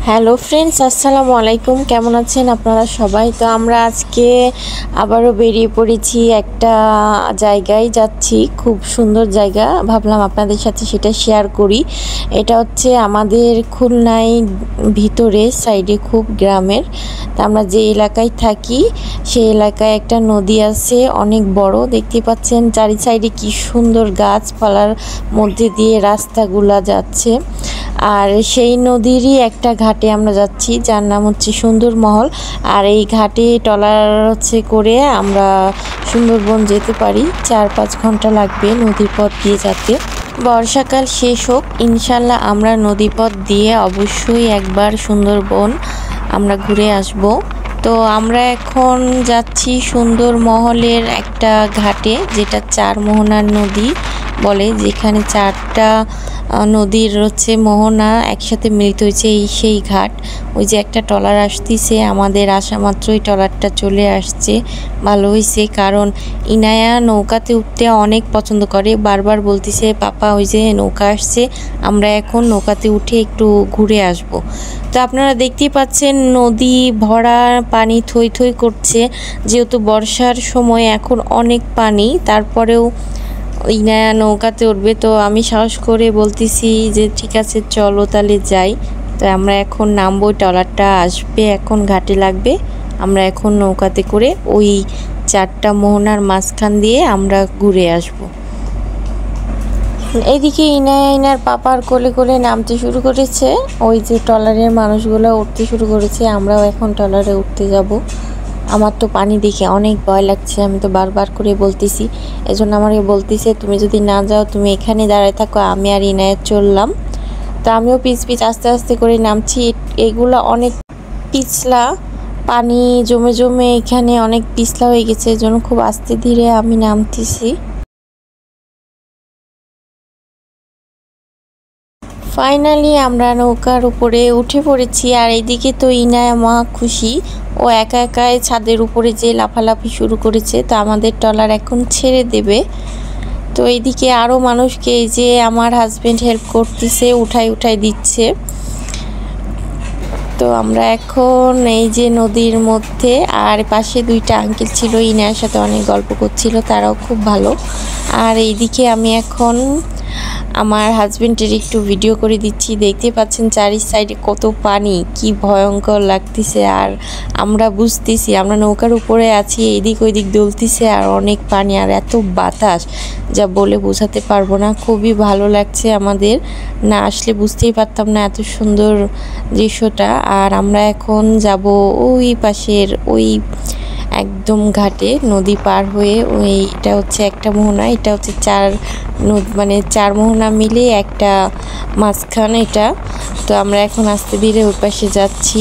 Hello friends, আসসালামু আলাইকুম। কেমন আছেন আপনারা সবাই? তো আমরা আজকে আবারও বেরিয়ে পড়েছি, একটা জায়গায় যাচ্ছি, খুব সুন্দর জায়গা। ভাবলাম আপনাদের সাথে সেটা শেয়ার করি। এটা হচ্ছে আমাদের খুলনায় ভিতরে সাইডে, খুব গ্রামের। তা আমরা যে এলাকায় থাকি সেই এলাকায় একটা নদী আছে, অনেক বড়। দেখতে পাচ্ছেন চারি সাইডে কি সুন্দর গাছপালার মধ্যে দিয়ে রাস্তাগুলা যাচ্ছে। আর সেই নদীরই একটা ঘাটে আমরা যাচ্ছি, যার নাম হচ্ছে সুন্দরমহল। আর এই ঘাটে ট্রলার করে আমরা সুন্দরবন যেতে পারি। 4-5 ঘন্টা লাগবে নদীপথ দিয়ে যেতে। বর্ষাকাল শেষ হোক, ইনশাল্লাহ আমরা নদীপথ দিয়ে অবশ্যই একবার সুন্দরবন আমরা ঘুরে আসব। তো আমরা এখন যাচ্ছি সুন্দরমহলের একটা ঘাটে, যেটা 4 মোহনার নদী বলে, যেখানে 4টা নদীর মোহনা একসাথে মিলিত হয়েছে, সেই ঘাট। ওই যে একটা ট্রলার আসতেছে, আমাদের আসা মাত্রই ট্রলারটা চলে আসছে। ভালো হয়েছে, কারণ ইনায়া নৌকাতে উঠতে অনেক পছন্দ করে, বারবার বলতেছে পাপা ওই যে নৌকা আসছে, আমরা এখন নৌকাতে উঠে একটু ঘুরে আসব। তো আপনারা দেখতেই পাচ্ছেন নদী ভরা, পানি থই থই করছে। যেহেতু বর্ষার সময় এখন অনেক পানি, তারপরেও ইনায়া নৌকাতে উঠবে। তো আমি সাহস করে বলতেছি যে ঠিক আছে চলো তাহলে যাই। তো আমরা এখন নামবো, ট্রলারটা আসবে, এখন ঘাটে লাগবে। আমরা এখন নৌকাতে করে ওই 4টা মোহনার মাঝখান দিয়ে আমরা ঘুরে আসব। এদিকে ইনার পাপার কোলে কোলে নামতে শুরু করেছে, ওই যে ট্রলারের মানুষগুলো উঠতে শুরু করেছে। আমরাও এখন ট্রলারে উঠতে যাব। আমার তো পানি দেখে অনেক ভয় লাগছে, আমি তো বারবার করে বলতেছি। এজন্য আমাকে বলতেছে তুমি যদি না যাও তুমি এখানে দাঁড়ায় থাকো, আমি আর ইনায়েত চললাম। তো আমিও পিছ আস্তে আস্তে করে নামছি। এগুলো অনেক পিছলা, পানি জমে জমে এখানে অনেক পিছলা হয়ে গেছে, এজন্য খুব আস্তে ধীরে আমি নামতেছি। ফাইনালি আমরা নৌকার উপরে উঠে পড়েছি। আর এইদিকে তো ইনায়া মা খুশি, ও একা একাই ছাদের উপরে যে লাফালাফি শুরু করেছে। তো আমাদের ট্রলার এখন ছেড়ে দেবে। তো এইদিকে আরও মানুষকে, এই যে আমার হাজবেন্ড হেল্প করতেছে, উঠাই দিচ্ছে। তো আমরা এখন এই যে নদীর মধ্যে, আর পাশে 2টা আঙ্কেল ছিল, ইনায়ার সাথে অনেক গল্প করছিল, তারাও খুব ভালো। আর এইদিকে আমি এখন আমার হাজবেন্ডের একটু ভিডিও করে দিচ্ছি। দেখতে পাচ্ছেন চারি সাইডে কত পানি, কি ভয়ঙ্কর লাগতেছে। আর আমরা বুঝতেছি আমরা নৌকার উপরে আছি, এদিক ওইদিক দুলতেছে, আর অনেক পানি আর এত বাতাস, যা বলে বোঝাতে পারবো না। খুবই ভালো লাগছে আমাদের, না আসলে বুঝতেই পারতাম না এত সুন্দর দৃশ্যটা। আর আমরা এখন যাব ওই পাশের ওই একদম ঘাটে, নদী পার হয়ে। এটা হচ্ছে একটা মোহনা, এটা হচ্ছে 4 মোহনা মিলে একটা মাঝখান এটা। তো আমরা এখন আস্তে ধীরে ওই পাশে যাচ্ছি।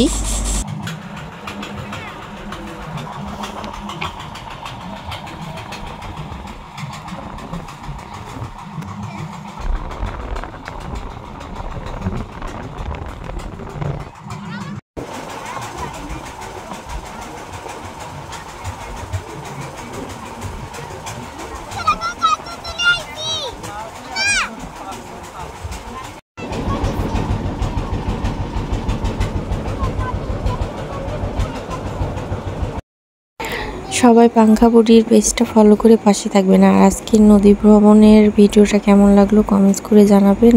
সবাই পাংখা বুড়ির পেজটা ফলো করে পাশে থাকবেন। আর আজকের নদী ভ্রমণের ভিডিওটা কেমন লাগলো কমেন্টস করে জানাবেন।